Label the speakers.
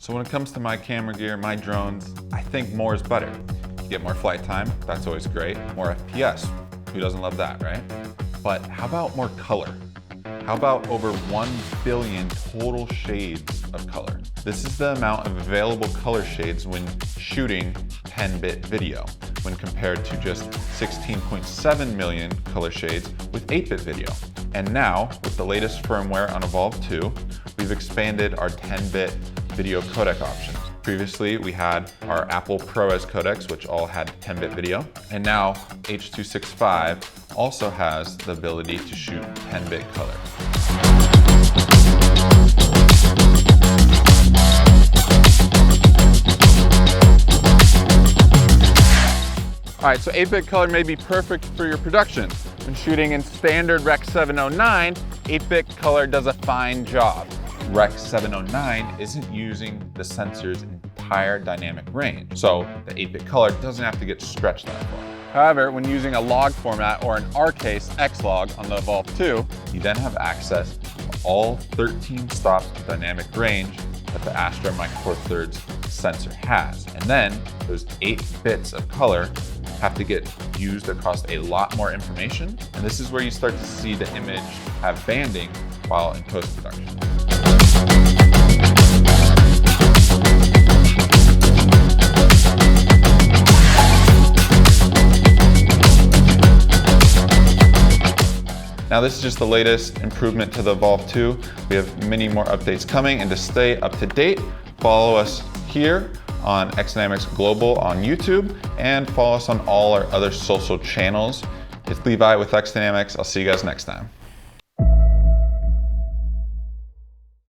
Speaker 1: So when it comes to my camera gear, my drones, I think more is better. You get more flight time, that's always great. More FPS, who doesn't love that, right? But how about more color? How about over 1 billion total shades of color? This is the amount of available color shades when shooting 10-bit video, when compared to just 16.7 million color shades with 8-bit video. And now, with the latest firmware on Evolve 2, we've expanded our 10-bit video codec options. Previously, we had our Apple ProRes codecs, which all had 10-bit video. And now, H.265 also has the ability to shoot 10-bit color. All right, so 8-bit color may be perfect for your production. When shooting in standard Rec 709, 8-bit color does a fine job. Rec 709 isn't using the sensor's entire dynamic range, so the 8-bit color doesn't have to get stretched that far. However, when using a log format or an RCase Xlog on the Evolve 2, you then have access to all 13 stops of dynamic range that the Astra Micro4 sensor has. And then those 8 bits of color have to get used across a lot more information. And this is where you start to see the image have banding while in post-production. Now this is just the latest improvement to the Evolve 2. We have many more updates coming, and to stay up to date, follow us here on XDynamics Global on YouTube, and follow us on all our other social channels. It's Levi with XDynamics. I'll see you guys next time.